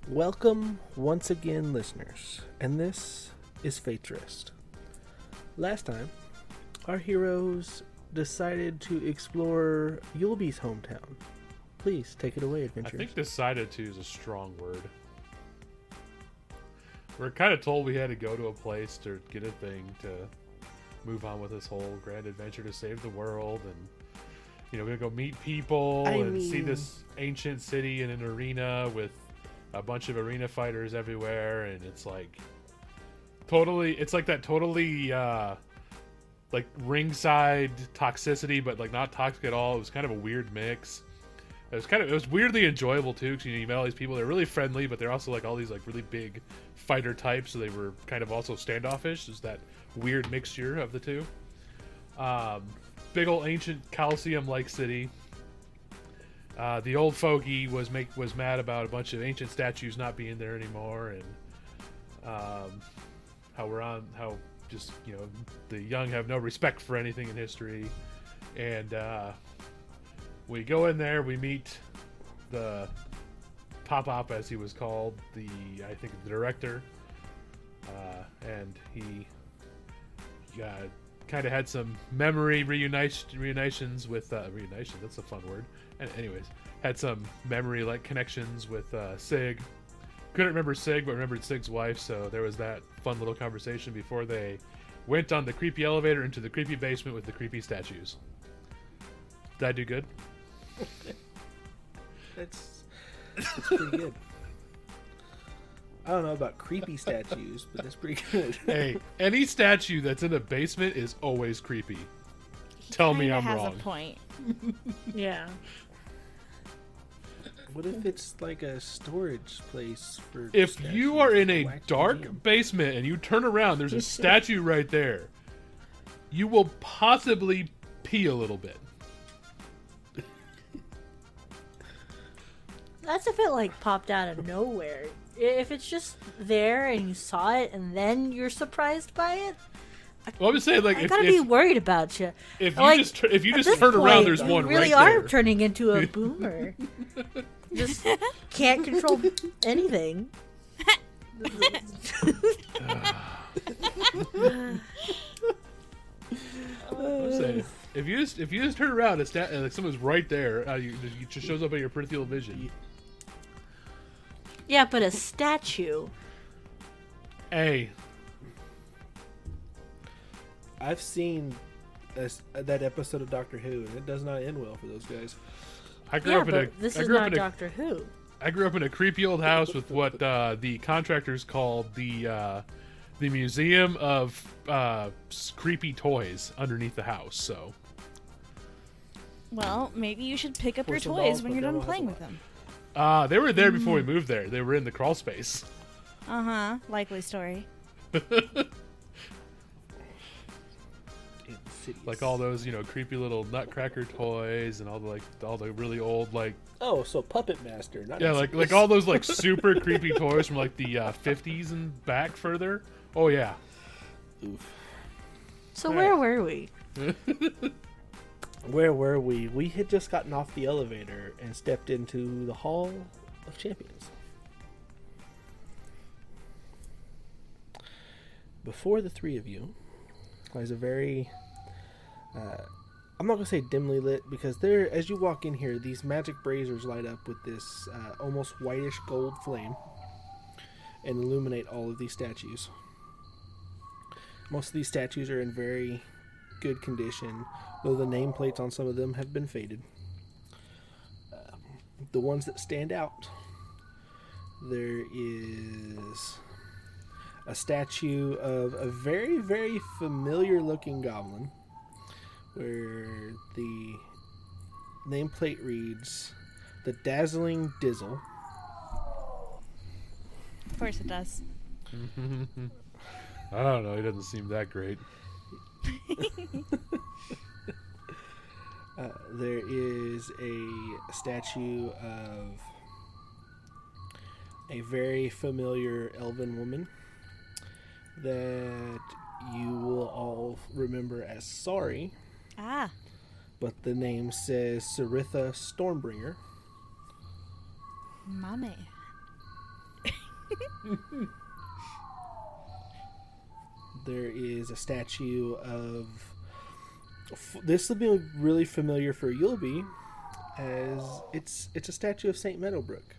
Welcome once again, listeners, and this is Fate's Rest. Last time, our heroes decided to explore Yulby's hometown. Please take it away, I adventurers. think decided to is a strong word. We're kind of told we had to go to a place to get a thing to move on with this whole grand adventure to save the world, and we're gonna go meet people see this ancient city in an arena with a bunch of arena fighters everywhere, and it's like totally like ringside toxicity, but like not toxic at all. It was kind of a weird mix. It was weirdly enjoyable too, because you met all these people. They're really friendly, but they're also like all these like really big fighter types, so they were kind of also standoffish. There's that weird mixture of the two. Big old ancient Colosseum-like city. The old fogey was mad about a bunch of ancient statues not being there anymore, and how the young have no respect for anything in history. And we go in there, we meet the Pop-Op, as he was called, the director, and he kind of had some memory reunitions with reunition. That's a fun word. And anyways, had some memory like connections with Sig. Couldn't remember Sig, but remembered Sig's wife. So there was that fun little conversation before they went on the creepy elevator into the creepy basement with the creepy statues. Did I do good? It's pretty good. I don't know about creepy statues, but that's pretty good. Hey, any statue that's in a basement is always creepy. Tell me I'm wrong. Has a point. Yeah. What if it's like a storage place for If statues you are in a wax dark museum? basement and you turn around, there's a statue right there. You will possibly pee a little bit. That's if it like popped out of nowhere. If it's just there and you saw it and then you're surprised by it, Well, I'm just saying, like, I gotta be worried about you. if you Like, just turn around, there's you one really right are there. turning into a boomer. Just can't control anything. I'm saying, if you just turn around and like someone's right there, it just shows up in your peripheral vision. Yeah, but a statue. Hey, I've seen that episode of Doctor Who, and it does not end well for those guys. I grew Yeah, up in but a this I is grew up not in a Doctor Who. I grew up in a creepy old house with what the contractors called the museum of creepy toys underneath the house. So, Well, maybe you should pick up your Porcelain toys dolls, when but you're they done don't playing have with a them. they were there before we moved there. They were in the crawl space. Likely story. Like all those, creepy little Nutcracker toys and all the really old Oh, so Puppet Master. Not yeah, like all those like super creepy toys from like the 50s and back further. Oh yeah. Oof. So All where right. were we? Where were we? We had just gotten off the elevator and stepped into the Hall of Champions. Before the three of you lies a very I'm not going to say dimly lit, because there, as you walk in here, these magic braziers light up with this almost whitish gold flame and illuminate all of these statues. Most of these statues are in very good condition, though the nameplates on some of them have been faded. The ones that stand out, there is a statue of a very, very familiar looking goblin, where the nameplate reads the Dazzling Dizzle. Of course it does. I don't know. He doesn't seem that great. There is a statue of a very familiar elven woman that you will all remember as Sorry, Ah, but the name says Saritha Stormbringer. mommy. There is a statue of. This will be really familiar for Yulby, as it's a statue of Saint Meadowbrook,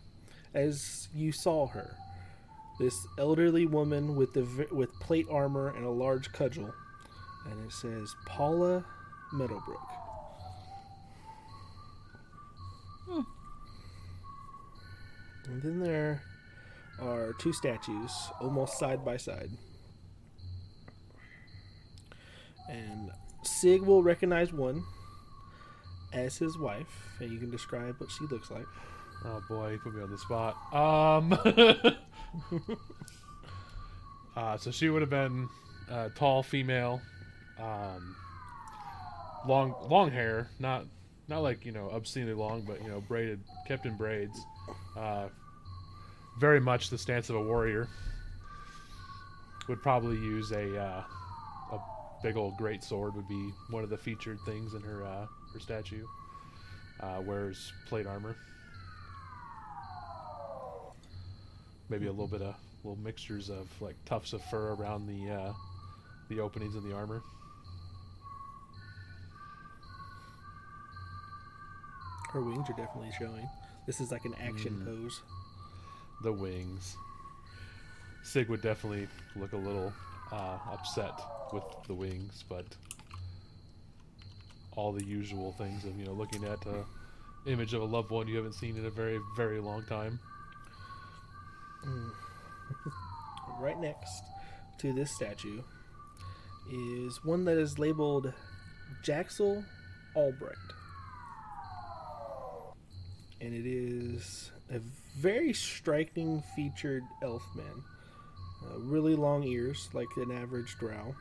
as you saw her. This elderly woman with with plate armor and a large cudgel, and it says Paula Meadowbrook. And then there are two statues, almost side by side. And Sig will recognize one as his wife, and you can describe what she looks like. Oh boy, you put me on the spot. So she would have been tall female, long hair, not like obscenely long, but braided, kept in braids. Very much the stance of a warrior. Would probably use a big old great sword. Would be one of the featured things in her statue. Wears plate armor. Maybe a little mixtures of like tufts of fur around the openings in the armor. Her wings are definitely showing. This is like an action pose. The wings. Sig would definitely look a little upset with the wings, but all the usual things of looking at a image of a loved one you haven't seen in a very, very long time. Right next to this statue is one that is labeled Jaxel Albrecht. And it is a very striking featured elf man. Really long ears, like an average drow.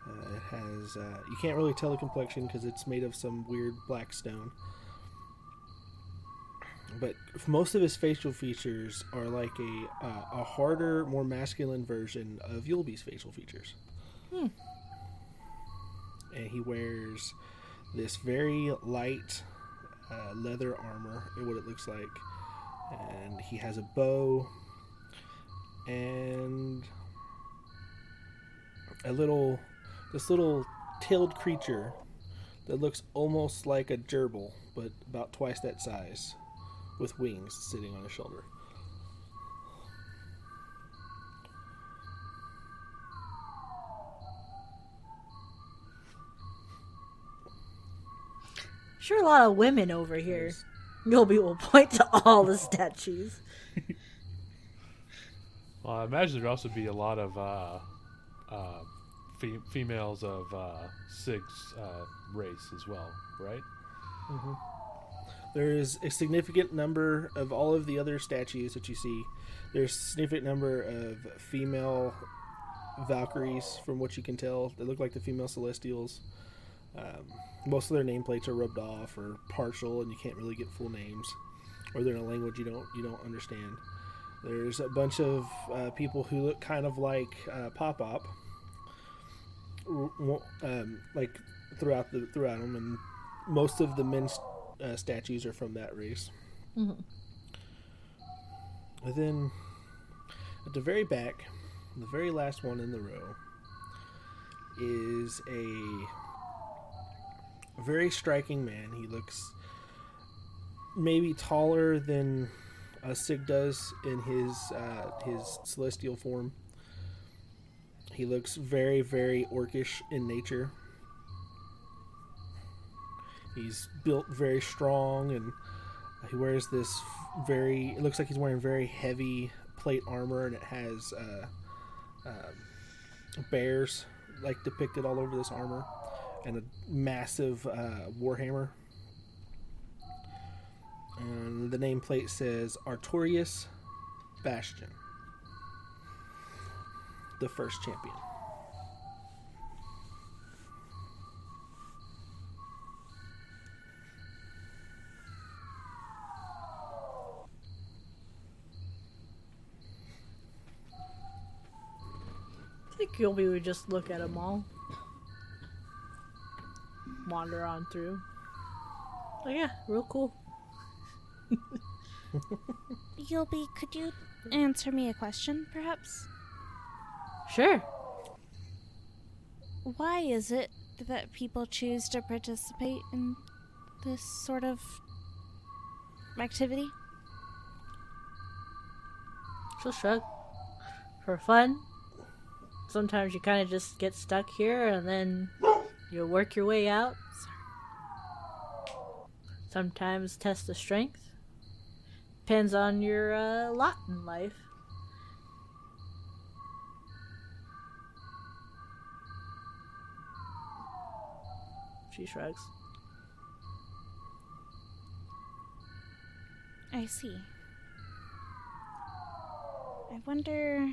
It has, you can't really tell the complexion because it's made of some weird black stone. But most of his facial features are like a harder, more masculine version of Yulby's facial features. And he wears this very light leather armor, what it looks like. And he has a bow and this little tailed creature that looks almost like a gerbil, but about twice that size, with wings sitting on his shoulder. Sure, a lot of women over here. Nobody will point to all the statues. Well, I imagine there'd also be a lot of females of Sig's race as well, right? Mm-hmm. There is a significant number of all of the other statues that you see. There's a significant number of female Valkyries, from what you can tell. They look like the female Celestials. Most of their nameplates are rubbed off or partial, and you can't really get full names, or they're in a language you don't understand. There's a bunch of people who look kind of like Pop-Op, like throughout them, and most of the men's statues are from that race. Mm-hmm. And then at the very back, the very last one in the row, is a very striking man. He looks maybe taller than Sig does in his celestial form. He looks very, very orcish in nature. He's built very strong, and he wears this it looks like he's wearing very heavy plate armor, and it has bears like depicted all over this armor, and a massive warhammer. And the nameplate says Artorius Bastion, the first champion. I think Gilby would just look at them all. Wander on through. Oh yeah, real cool. Yulby, could you answer me a question, perhaps? Sure. Why is it that people choose to participate in this sort of activity? She'll shrug. For fun. Sometimes you kind of just get stuck here and then you work your way out. Sometimes test the strength. Depends on your lot in life. She shrugs. I see. I wonder...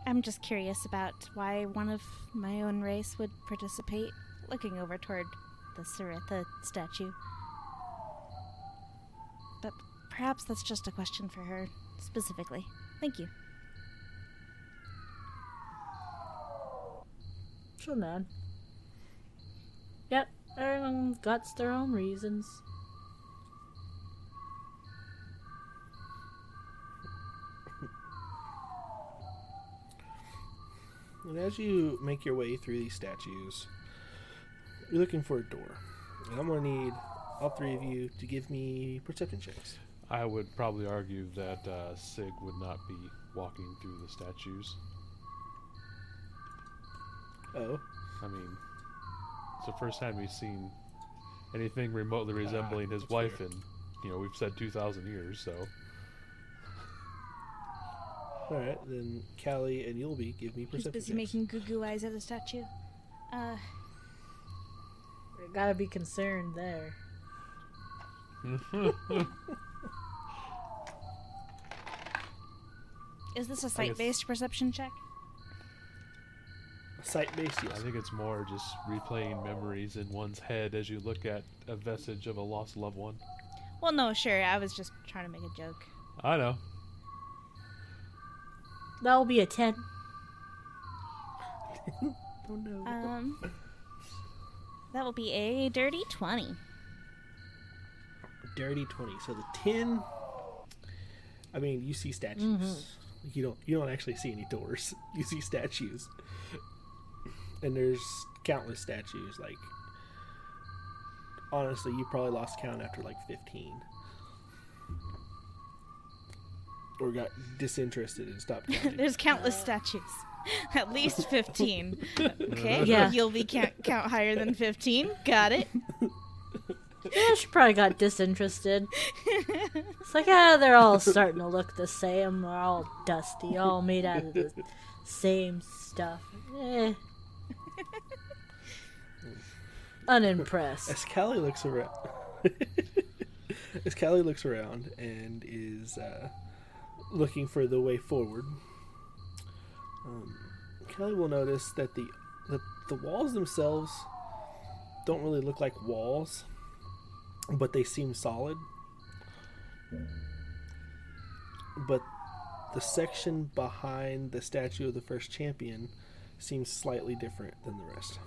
I'm just curious about why one of my own race would participate, looking over toward the Saritha statue. But perhaps that's just a question for her, specifically. Thank you. She'll nod. Yep, everyone's got their own reasons. And as you make your way through these statues, you're looking for a door. And I'm going to need all three of you to give me perception checks. I would probably argue that Sig would not be walking through the statues. Oh. I mean, it's the first time we've seen anything remotely resembling his wife fair. in, we've said 2,000 years, so. Alright, then Callie and Yulby give me He's perception busy checks. making goo-goo eyes at the statue. You gotta be concerned there. Is this a sight-based perception check? Sight-based, yes. I think it's more just replaying memories in one's head as you look at a vestige of a lost loved one. Well, no, sure. I was just trying to make a joke. I know. That will be a 10. Oh no. That will be a dirty 20. Dirty 20. So the 10, I mean, you see statues. Mm-hmm. You don't actually see any doors. You see statues. And there's countless statues. Like, honestly, you probably lost count after like 15. Or got disinterested and stopped counting. There's countless statues. At least 15. Okay. Yeah. You'll be can't count higher than 15. Got it. Yeah, she probably got disinterested. It's like, they're all starting to look the same. They're all dusty, all made out of the same stuff. Unimpressed. As Callie looks around, and is looking for the way forward, Callie will notice that the walls themselves don't really look like walls, but they seem solid. But the section behind the statue of the first champion seems slightly different than the rest.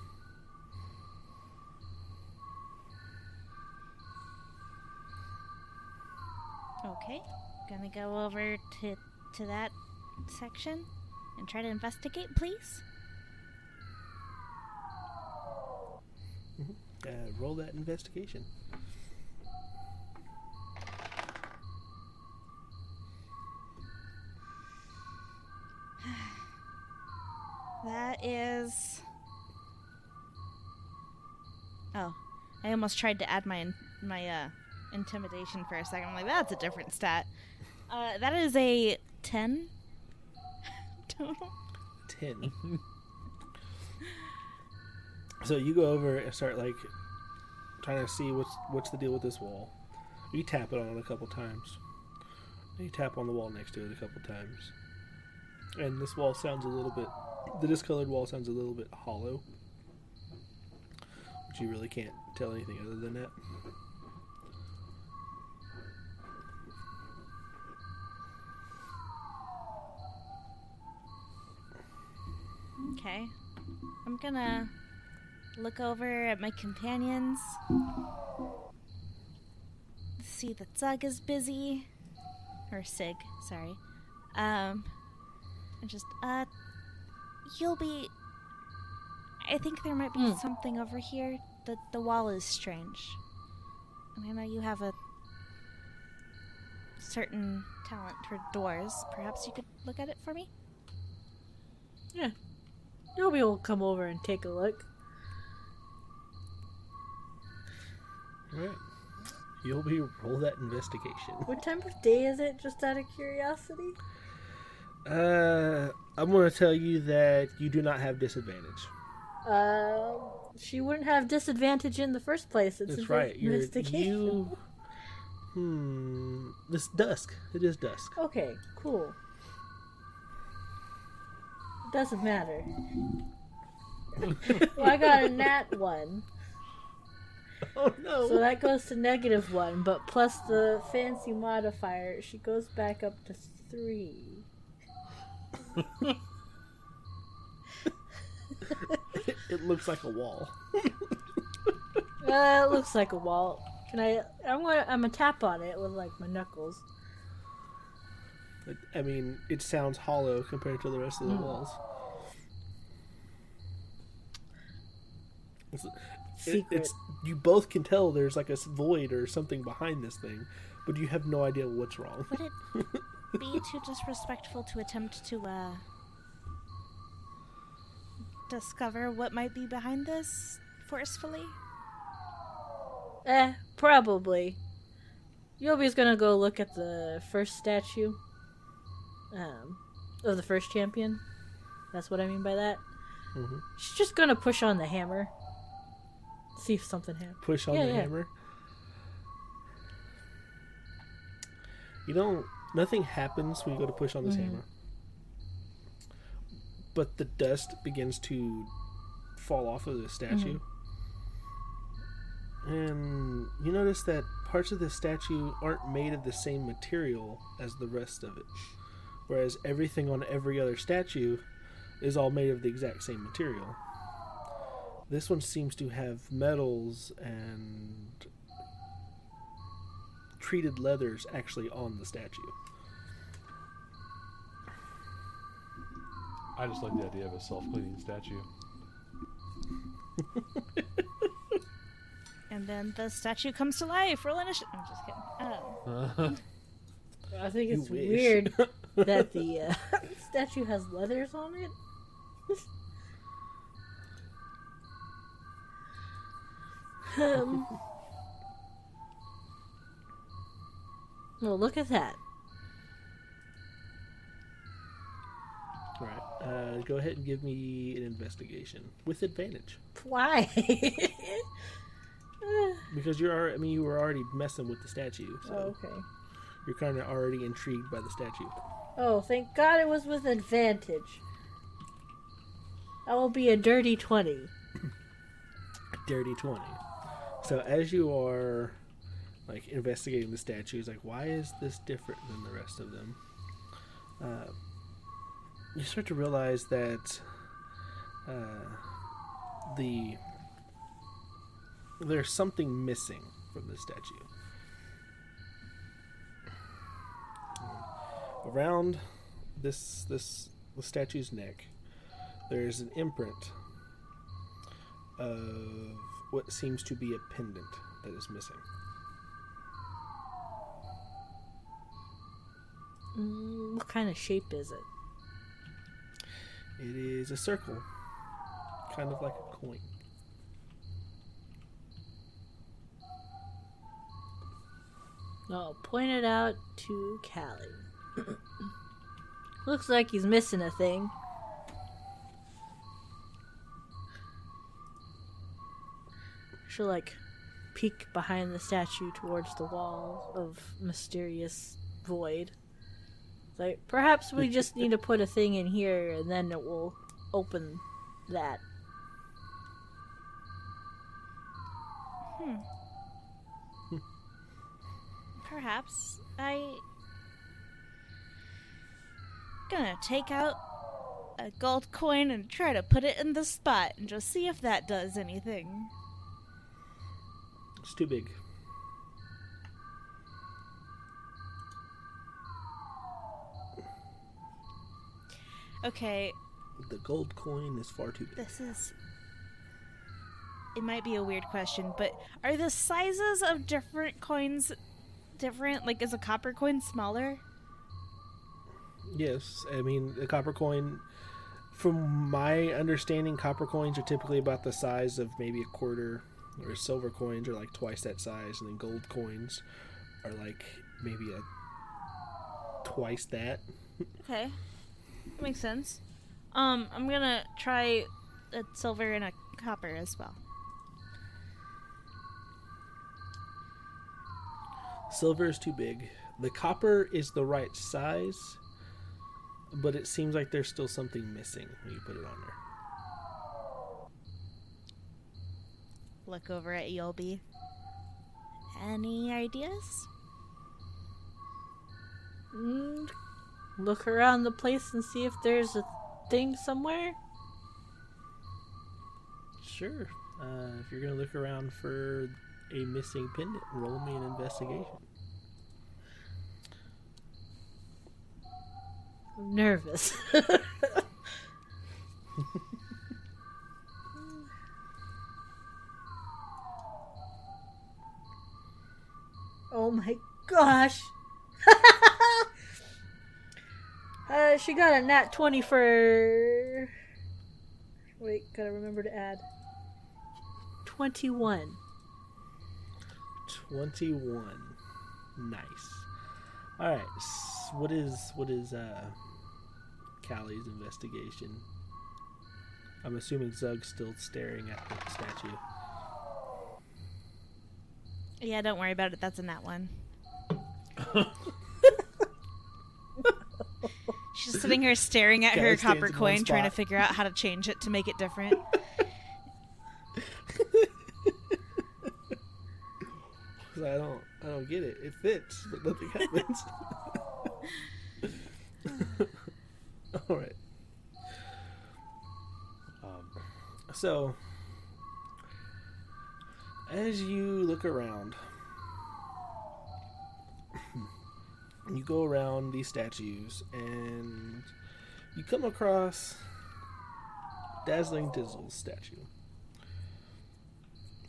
Okay. Gonna go over to that section and try to investigate, please. Roll that investigation. That is... Oh. I almost tried to add my intimidation for a second. I'm like, that's a different stat. That is a 10 total. 10. So you go over and start like trying to see what's the deal with this wall. You tap it on it a couple times. You tap on the wall next to it a couple times. And this wall sounds a little bit, the discolored wall sounds a little bit hollow. But you really can't tell anything other than that. Okay. I'm gonna look over at my companions. see that Zug is busy. Or Sig, sorry. And just, you'll be... I think there might be something over here. The wall is strange. And I know you have a certain talent for doors. Perhaps you could look at it for me? Yeah. Nobody will come over and take a look. Alright. You'll be roll that investigation. What time of day is it, just out of curiosity? I'm going to tell you that you do not have disadvantage. She wouldn't have disadvantage in the first place. It's That's right. investigation. It's dusk. It is dusk. Okay, cool. Doesn't matter. Well, I got a nat 1. Oh no. So that goes to -1, but plus the fancy modifier, she goes back up to 3. It looks like a wall. It looks like a wall. I'm gonna tap on it with like my knuckles. I mean, it sounds hollow compared to the rest of the walls. It's you both can tell there's like a void or something behind this thing, but you have no idea what's wrong. Would it be too disrespectful to attempt to, discover what might be behind this forcefully? Probably. Yobi's gonna go look at the first statue. Of the first champion. That's what I mean by that. Mm-hmm. She's just gonna push on the hammer. See if something happens. Push on the hammer. Nothing happens when you go to push on this hammer. But the dust begins to fall off of the statue. And you notice that parts of the statue aren't made of the same material as the rest of it. Whereas everything on every other statue is all made of the exact same material. This one seems to have metals and treated leathers actually on the statue. I just like the idea of a self-cleaning statue. And then the statue comes to life. Roll initiative. I'm just kidding. I think it's You wish. weird that the statue has leathers on it. Well, look at that. Alright, go ahead and give me an investigation with advantage. Why? Because you were already messing with the statue, so Okay. you're kind of already intrigued by the statue. Oh, thank God it was with advantage. That will be a dirty 20. Dirty 20. So as you are like investigating the statues, like, why is this different than the rest of them? You start to realize that there's something missing from the statue. Around the statue's neck, there's an imprint of what seems to be a pendant that is missing. What kind of shape is it? It is a circle, kind of like a coin. I'll point it out to Callie. Looks like he's missing a thing. She'll like peek behind the statue towards the wall of mysterious void. Like, perhaps we just need to put a thing in here and then it will open that. Perhaps gonna take out a gold coin and try to put it in the spot and just see if that does anything. It's too big. Okay, The gold coin is far too big. this is. It might be a weird question, but are the sizes of different coins different? Like, is a copper coin smaller? Yes, I mean the copper coin. From my understanding, copper coins are typically about the size of maybe a quarter, or silver coins are like twice that size, and then gold coins are like maybe a twice that. Okay, that makes sense. I'm gonna try a silver and a copper as well. Silver is too big. The copper is the right size, but it seems like there's still something missing when you put it on there. Look over at Yolby. Any ideas? Look around the place and see if there's a thing somewhere. Sure. If you're gonna look around for a missing pendant, roll me an investigation. I'm nervous. Oh my gosh. She got a nat 20 for... Wait, gotta remember to add. 21. 21. Nice. All right. What is Callie's investigation? I'm assuming Zug's still staring at the statue. Yeah, don't worry about it. That's a nat one. She's sitting here staring at her Callie stands copper in one coin, trying to spot. figure out how to change it to make it different. I don't get it. It fits, but nothing happens. All right. So, as you look around, you go around these statues, and you come across Dazzling Dizzle's statue.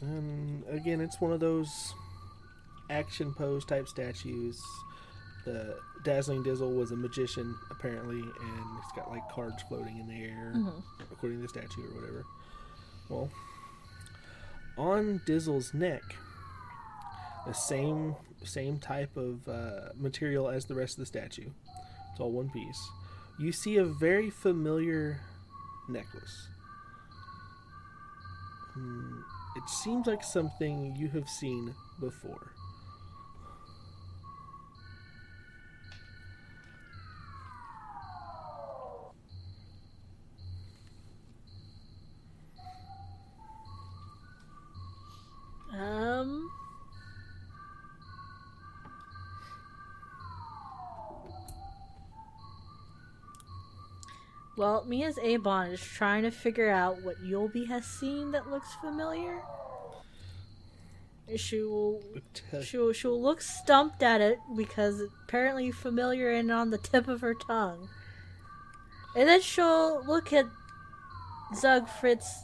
And again, it's one of those action pose type statues. The Dazzling Dizzle was a magician, apparently, and it's got like cards floating in the air, according to the statue or whatever. Well, on Dizzle's neck, the same type of material as the rest of the statue. It's all one piece. You see a very familiar necklace. It seems like something you have seen before. Well, me as Abon is trying to figure out what Yolby has seen that looks familiar. She will look stumped at it because it's apparently familiar and on the tip of her tongue. And then she'll look at Zug Fritz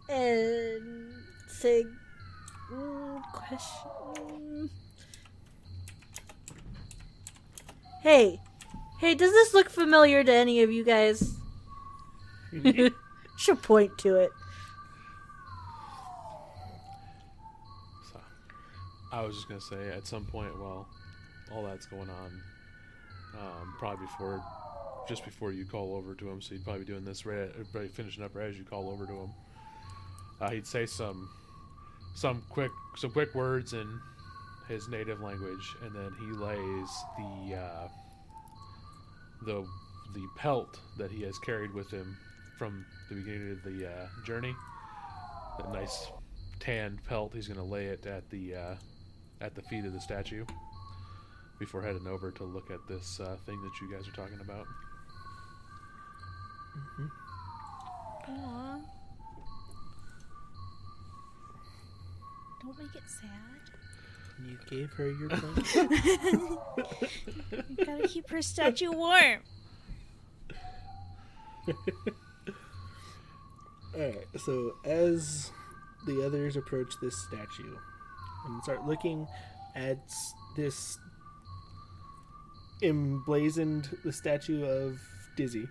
and say, question. Hey, does this look familiar to any of you guys? She'll point to it. So, I was just gonna say, at some point while all that's going on, probably just before you call over to him, so you'd probably be doing this probably finishing up right as you call over to him. He'd say some quick words in his native language, and then he lays the pelt that he has carried with him from the beginning of the journey. That nice tan pelt. He's going to lay it at the feet of the statue before heading over to look at this thing that you guys are talking about. Aww. Don't make it sad. You gave her your blanket. You gotta keep her statue warm. Alright, so as the others approach this statue and start looking at this emblazoned the statue of Dizzy,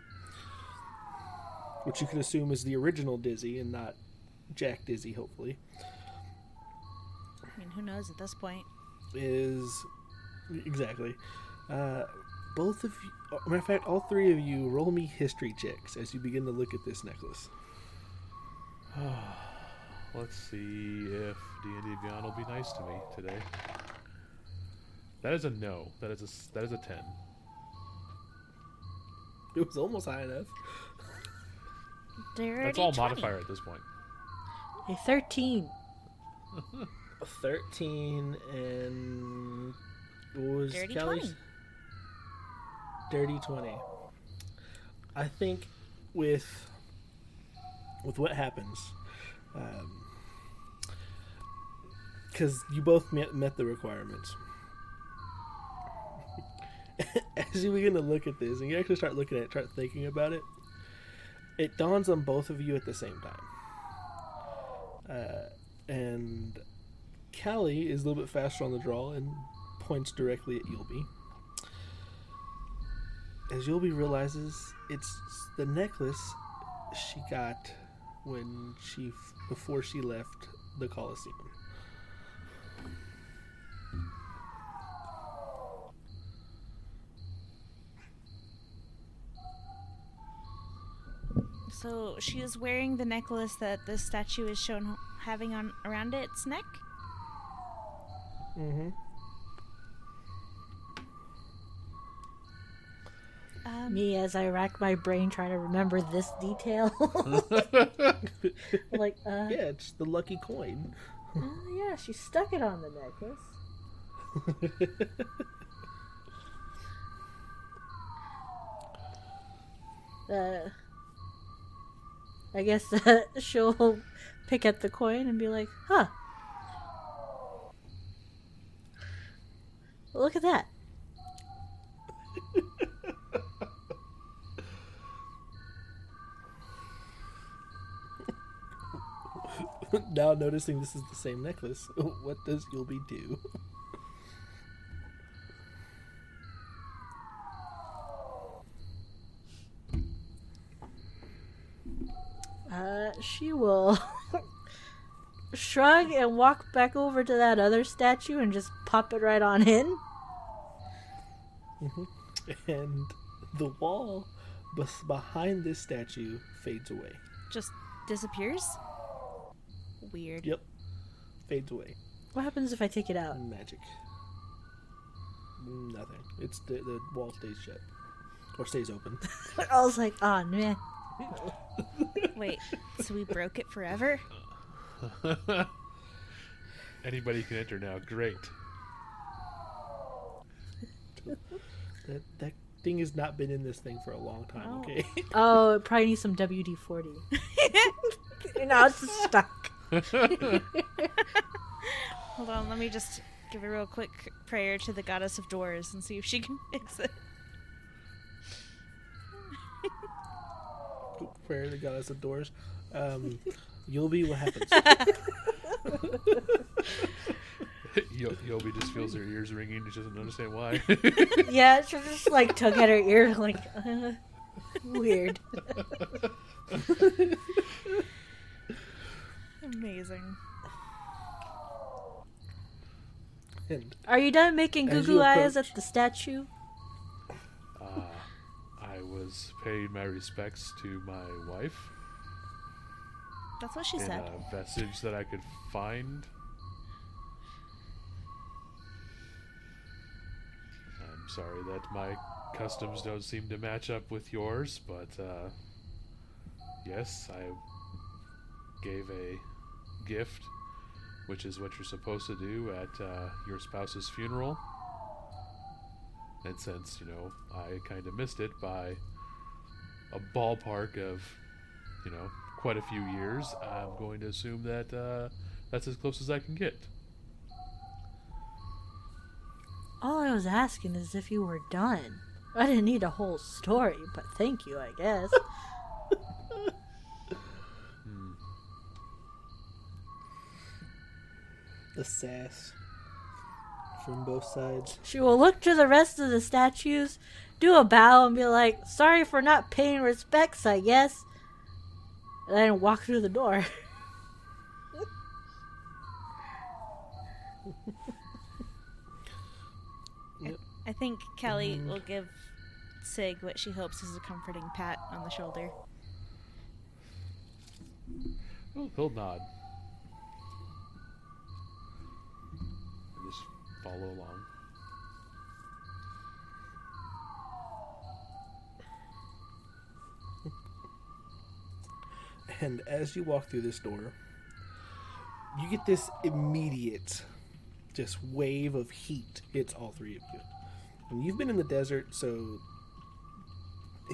which you can assume is the original Dizzy and not Jack Dizzy, hopefully, I mean, who knows at this point? is exactly. Both of you, matter of fact, all three of you, roll me history checks as you begin to look at this necklace. Let's see if D&D Beyond will be nice to me today. That is a no. That is a 10. It was almost high enough. That's all modifier at this point. A 13. 13 and what was Dirty Callie's? 20. Dirty 20. I think with what happens, because you both met the requirements. As you begin to look at this, and you actually start looking at it, start thinking about it, it dawns on both of you at the same time. And Callie is a little bit faster on the draw and points directly at Yulby. As Yulby realizes it's the necklace she got before she left the Colosseum. So she is wearing the necklace that the statue is shown having on around its neck? Mm-hmm. Me, as I rack my brain trying to remember this detail. Like, Yeah, it's the lucky coin. yeah, she stuck it on the necklace. I guess she'll pick up the coin and be like, huh. Look at that. Now noticing this is the same necklace, what does Yulby do? She will shrug and walk back over to that other statue and just pop it right on in. Mm-hmm. And the wall behind this statue fades away. Just disappears? Weird. Yep. Fades away. What happens if I take it out? Magic. Nothing. It's the wall stays shut. Or stays open. I was like, oh man. Wait, so we broke it forever? Anybody can enter now. Great. That thing has not been in this thing for a long time, Oh. okay? Oh, it probably needs some WD-40. Now it's just stuck. Hold on, let me just give a real quick prayer to the goddess of doors and see if she can fix it. Prayer to goddess of doors. Yulby, what happens? Yobi just feels her ears ringing. She doesn't understand why. Yeah, she'll just like tug at her ear like, weird. Amazing. And Are you done making As goo-goo you eyes approach- at the statue? I was paying my respects to my wife That's what she in said. a vestige that I could find. I'm sorry that my customs don't seem to match up with yours, but yes, I gave a gift, which is what you're supposed to do at your spouse's funeral. And since, I kind of missed it by a ballpark of, quite a few years, I'm going to assume that that's as close as I can get. All I was asking is if you were done. I didn't need a whole story, but thank you, I guess. The sass from both sides. She will look to the rest of the statues, do a bow, and be like, sorry for not paying respects, I guess. And then walk through the door. I think Kelly will give Sig what she hopes is a comforting pat on the shoulder. Oh, he'll nod. And just follow along. And as you walk through this door, you get this immediate just wave of heat hits all three of you. And you've been in the desert, so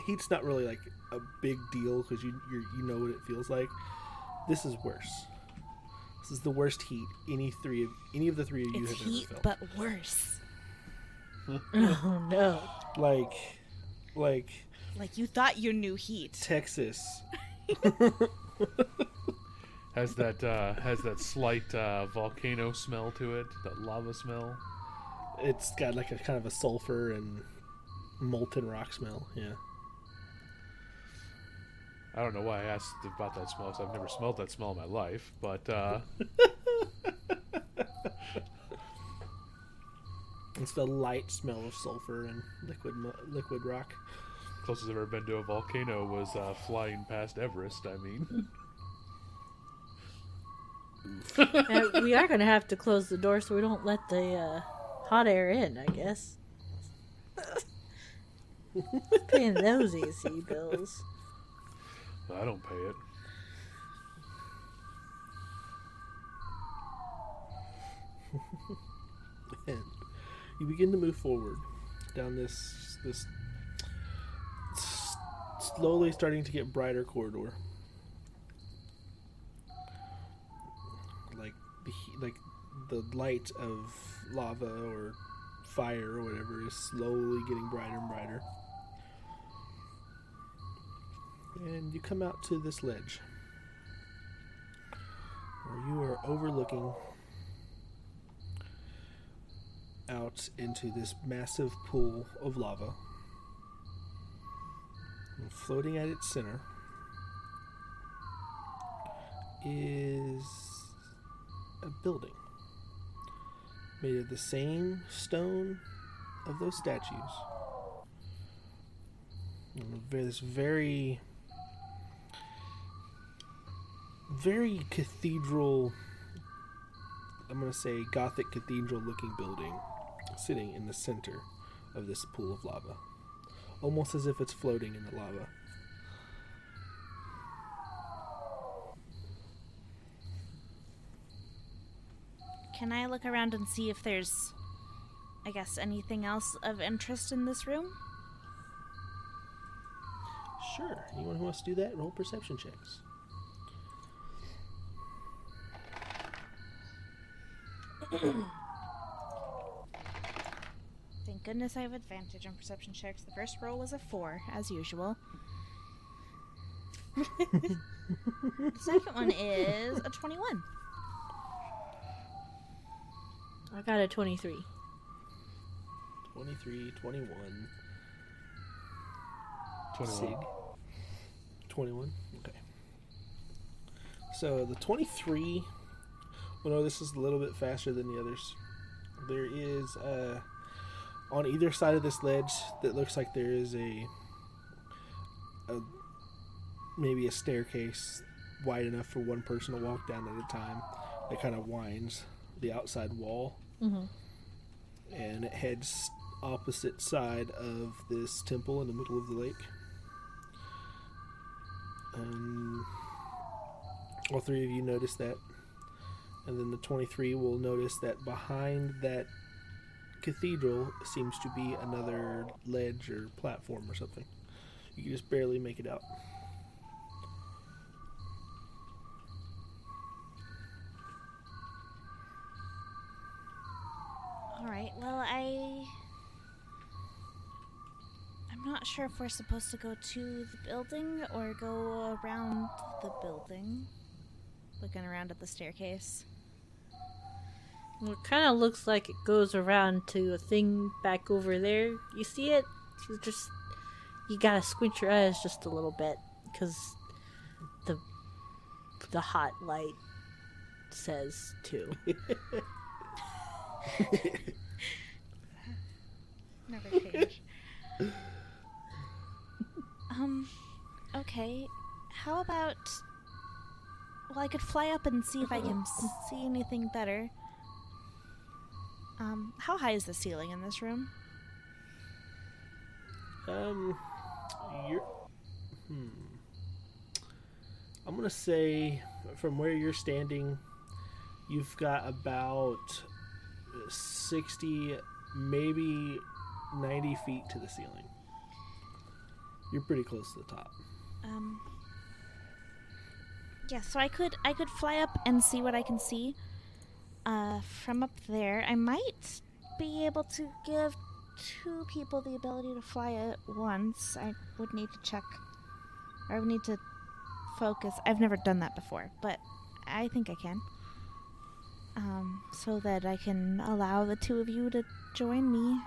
heat's not really like a big deal because you know what it feels like. This is worse. This is the worst heat any of the three of you It's have heat, ever felt. but worse. Oh no. Like Like you thought you knew heat. Texas. Has that slight volcano smell to it, that lava smell. It's got like a kind of a sulfur and molten rock smell. Yeah. I don't know why I asked about that smell, because I've never smelled that smell in my life, but It's the light smell of sulfur and liquid rock. closest I've ever been to a volcano was flying past Everest, I mean. We are going to have to close the door so we don't let the hot air in, I guess. Paying those AC bills. I don't pay it. And you begin to move forward down this slowly starting to get brighter corridor. Like the light of lava or fire or whatever is slowly getting brighter and brighter. And you come out to this ledge where you are overlooking out into this massive pool of lava. And floating at its center is a building made of the same stone of those statues. And this very cathedral, I'm going to say Gothic cathedral looking building sitting in the center of this pool of lava. Almost as if it's floating in the lava. Can I look around and see if there's, I guess, anything else of interest in this room? Sure. Anyone who wants to do that, roll perception checks. Thank goodness I have advantage on perception checks. The first roll was a 4, as usual. The second one is a 21. I got a 23. 23, 21. 21. Sig. 21? Okay. So the 23, well, no, this is a little bit faster than the others. There is, on either side of this ledge, that looks like there is maybe a staircase wide enough for one person to walk down at a time. That kind of winds the outside wall. Mm-hmm. And it heads opposite side of this temple in the middle of the lake. All three of you notice that. And then the 23 will notice that behind that cathedral seems to be another ledge or platform or something. You can just barely make it out. All right. Well, I'm not sure if we're supposed to go to the building or go around the building. Looking around at the staircase. Well, it kind of looks like it goes around to a thing back over there. You see it? You gotta squint your eyes just a little bit because the hot light says to. Never change. Okay. How about... Well, I could fly up and see if I can see anything better. How high is the ceiling in this room? You're... I'm gonna say from where you're standing, you've got about 60, maybe 90 feet to the ceiling. You're pretty close to the top. Yeah, so I could fly up and see what I can see. From up there, I might be able to give 2 people the ability to fly at once. I would need to check. Or I would need to focus. I've never done that before, but I think I can. So that I can allow the 2 of you to join me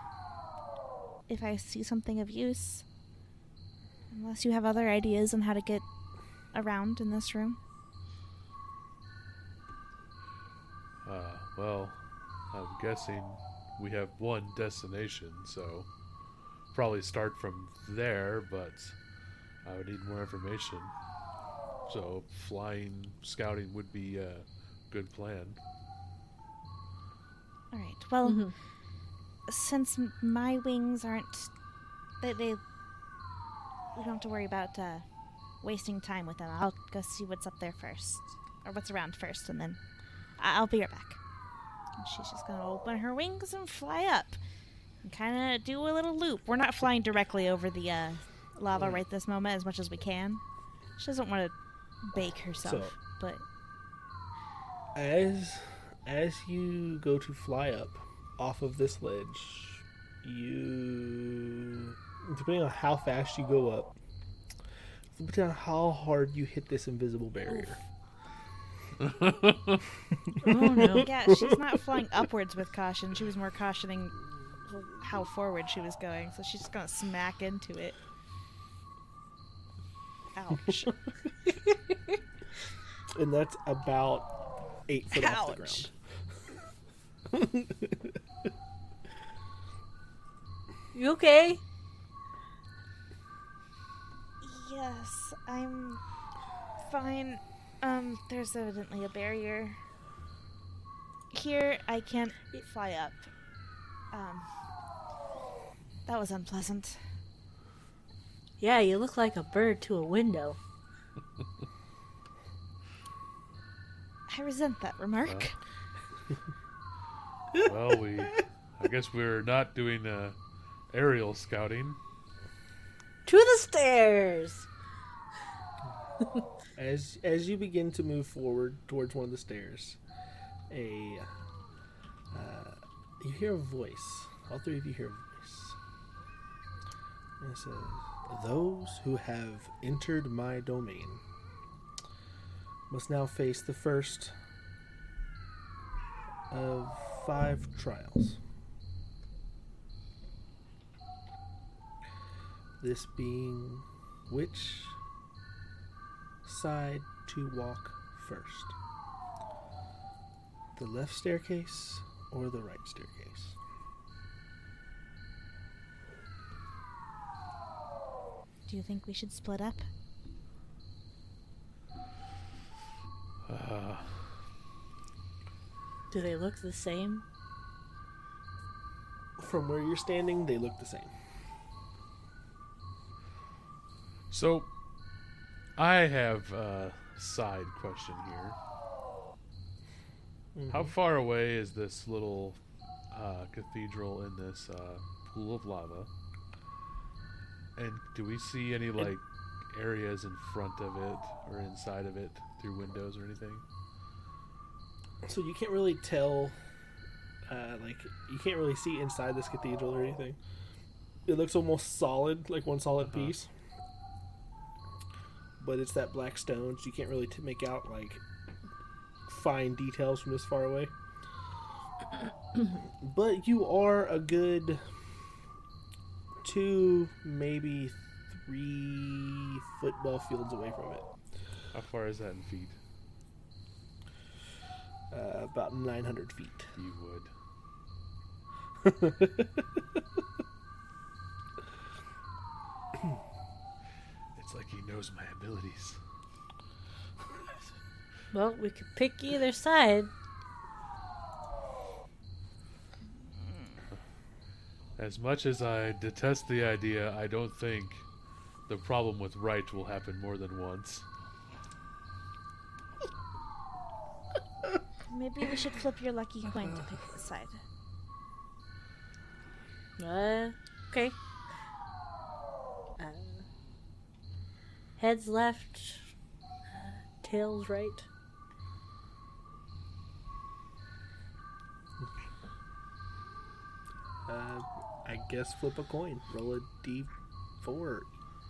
if I see something of use. Unless you have other ideas on how to get around in this room. Well, I'm guessing we have one destination, so probably start from there, but I would need more information. So flying, scouting would be a good plan. All right. Well, since my wings aren't... We don't have to worry about wasting time with them. I'll go see what's up there first. Or what's around first, and then I'll be right back. And she's just going to open her wings and fly up. And kind of do a little loop. We're not flying directly over the lava right this moment as much as we can. She doesn't want to bake herself, but... As you go to fly up off of this ledge, you... Depending on how fast you go up, depending on how hard you hit this invisible barrier. Oh no. Yeah, she's not flying upwards with caution. She was more cautioning how forward she was going, so she's just going to smack into it. Ouch. And that's about 8 foot off the ground. You okay? Yes, I'm fine. There's evidently a barrier. Here, I can't fly up. That was unpleasant. Yeah, you look like a bird to a window. I resent that remark. Well, I guess we're not doing aerial scouting. To the stairs! As you begin to move forward towards one of the stairs, you hear a voice. All 3 of you hear a voice. And it says, "Those who have entered my domain must now face the first of 5 trials. This being which side to walk first. The left staircase or the right staircase." Do you think we should split up? Do they look the same? From where you're standing, they look the same. So, I have a side question here. Mm-hmm. How far away is this little cathedral in this pool of lava? And do we see any areas in front of it or inside of it through windows or anything? So you can't really tell Like you can't really see inside this cathedral or anything. It looks almost solid, like one solid piece. But it's that black stone, so you can't really make out like fine details from this far away. But you are a good 2, maybe 3 football fields away from it. How far is that in feet? About 900 feet. You would. It's like he knows my abilities. Well, we could pick either side. As much as I detest the idea, I don't think the problem with right will happen more than once. Maybe we should flip your lucky coin to pick the side. Okay. Heads left, tails right. I guess flip a coin. Roll a d4.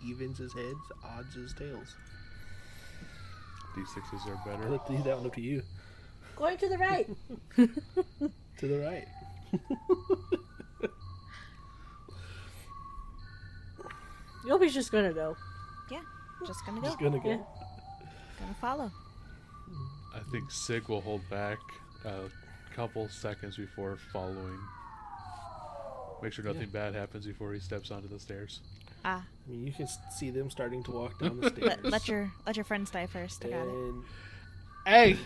Evens is heads, odds is tails. D6s are I'll better. have to leave that one up to you. Going to the right. To the right. Yobi's just gonna go. Yeah, just gonna go. Just gonna go. Yeah. Gonna follow. I think Sig will hold back a couple seconds before following. Make sure nothing bad happens before he steps onto the stairs. Ah, I mean, you can see them starting to walk down the stairs. let your friends die first. I got it. And Hey,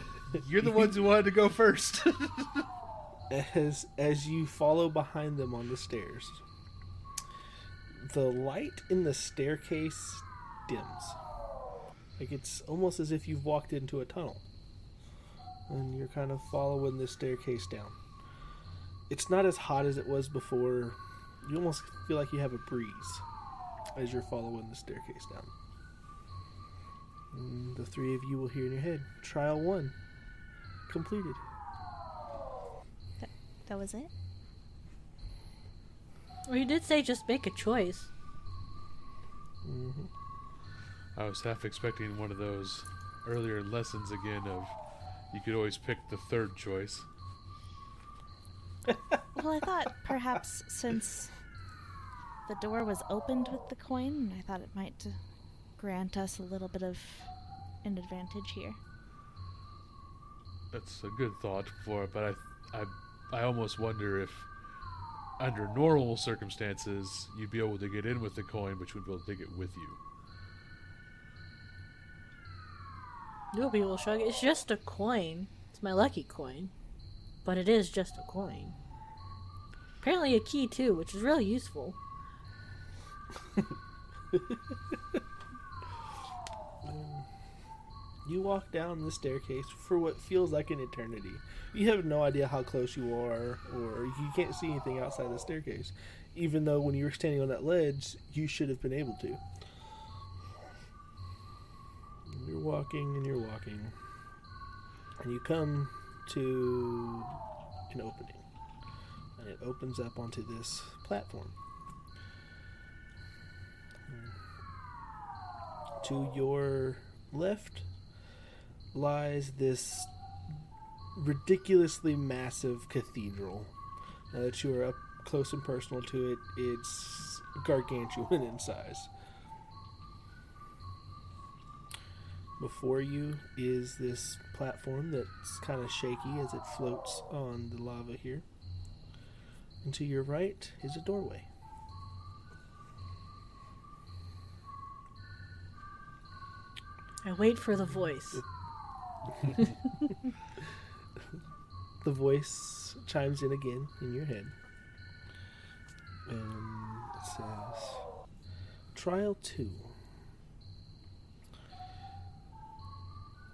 you're the ones who wanted to go first. as you follow behind them on the stairs, the light in the staircase dims. Like it's almost as if you've walked into a tunnel. And you're kind of following this staircase down. It's not as hot as it was before. You almost feel like you have a breeze as you're following the staircase down. And the 3 of you will hear in your head, Trial 1 completed. That was it? Well, you did say just make a choice. Mm-hmm. I was half expecting one of those earlier lessons again of you could always pick the third choice. Well, I thought perhaps since the door was opened with the coin, I thought it might grant us a little bit of an advantage here. That's a good thought for it, but I almost wonder if under normal circumstances you'd be able to get in with the coin, but you wouldn't be able to take it with you. Yobi will shrug. It's just a coin. It's my lucky coin. But it is just a coin. Apparently a key too, which is really useful. You walk down the staircase for what feels like an eternity. You have no idea how close you are, or you can't see anything outside the staircase. Even though when you were standing on that ledge, you should have been able to. You're walking and you're walking. And you come to an opening. And it opens up onto this platform. To your left lies this ridiculously massive cathedral. Now that you are up close and personal to it, it's gargantuan in size. Before you is this platform that's kind of shaky as it floats on the lava here. And to your right is a doorway. I wait for the voice. The voice chimes in again in your head. And it says, Trial 2.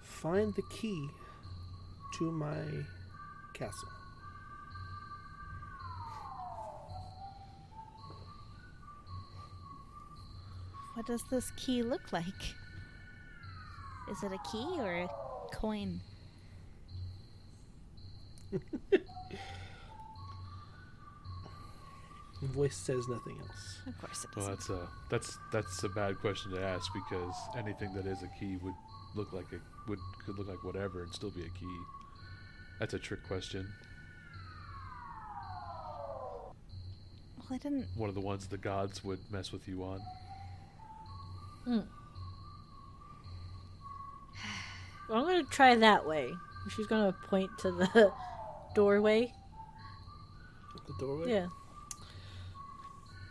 Find the key to my castle. What does this key look like? Is it a key or a coin? voice says nothing else. Of course it Well, doesn't. that's a bad question to ask because anything that is a key could look like whatever and still be a key. That's a trick question. Well, I didn't. One of the ones the gods would mess with you on. Well, I'm gonna try that way. She's gonna point to the doorway. The doorway? Yeah.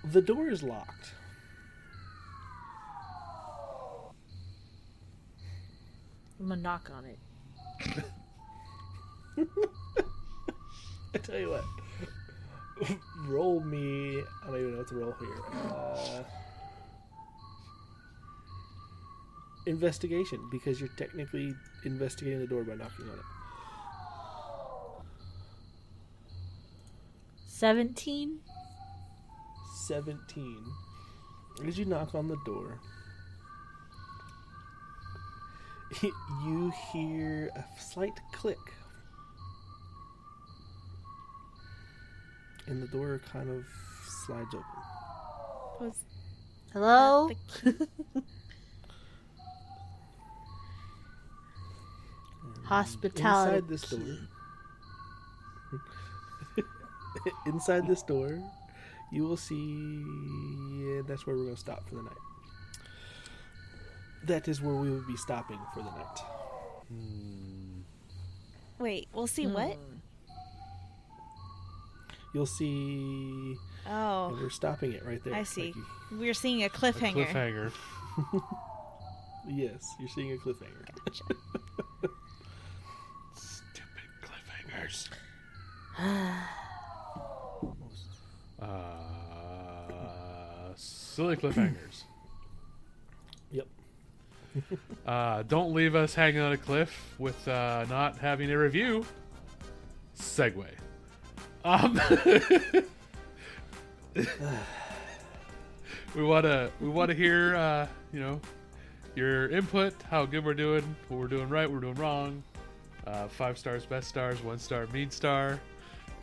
The door is locked. I'm gonna knock on it. I tell you what. Roll me. I don't even know what to roll here. Investigation, because you're technically investigating the door by knocking on it. 17. 17. As you knock on the door, you hear a slight click. And the door kind of slides open. Was Hello? that the key? Hospitality. Inside this door. Inside this door, you will see. That's where we're going to stop for the night. That is where we would be stopping for the night. Wait, we'll see what? You'll see. Oh, And we're stopping it right there. I see. Like We're seeing a A cliffhanger. cliffhanger. yes, you're seeing a cliffhanger. Gotcha. Stupid cliffhangers. Silly cliffhangers. Yep. Don't leave us hanging on a cliff with not having a review. Segue. We wanna hear your input, how good we're doing, what we're doing right, what we're doing wrong. 5 stars, best stars, 1 star, mean star,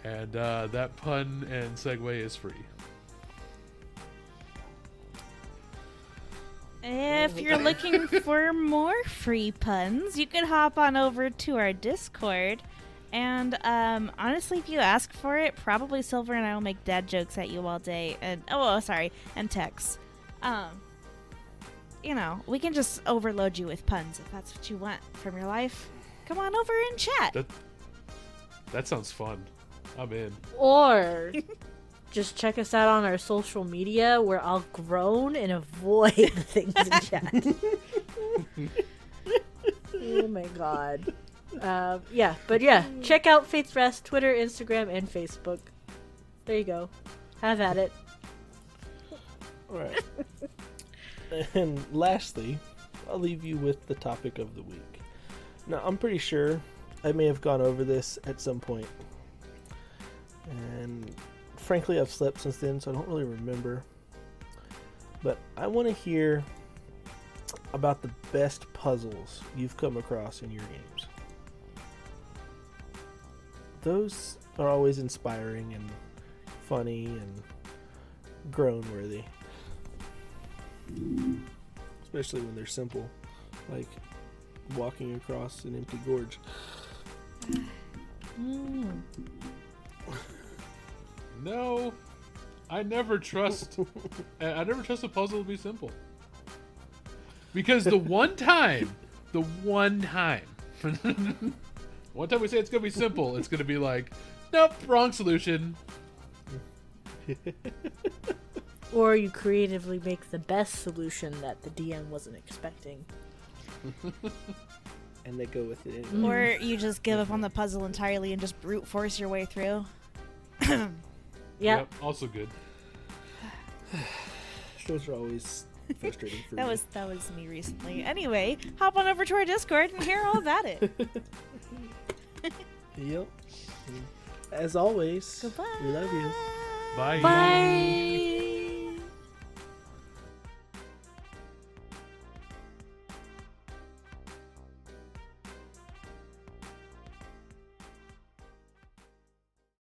and that pun and segue is free. If you're looking for more free puns, you can hop on over to our Discord. And honestly, if you ask for it, probably Silver and I will make dad jokes at you all day. And and texts. We can just overload you with puns if that's what you want from your life. Come on over and chat. That sounds fun. I'm in. Or just check us out on our social media where I'll groan and avoid the things in chat. Oh my god. Check out Faith's Rest, Twitter, Instagram, and Facebook. There you go. Have at it. Alright. And lastly, I'll leave you with the topic of the week. Now, I'm pretty sure I may have gone over this at some point. And frankly, I've slept since then, so I don't really remember. But I want to hear about the best puzzles you've come across in your games. Those are always inspiring and funny and groan-worthy. Especially when they're simple, like walking across an empty gorge. No, I never trust a puzzle to be simple. Because the one time one time we say it's gonna be simple, it's gonna be like, nope, wrong solution. Or you creatively make the best solution that the DM wasn't expecting. And they go with it anyway. Or you just give up on the puzzle entirely and just brute force your way through. Yep. Also good. Those are always frustrating for That me. was me recently. Anyway, hop on over to our Discord and hear all about it. Yep. As always, Goodbye. we love you. Bye. Bye.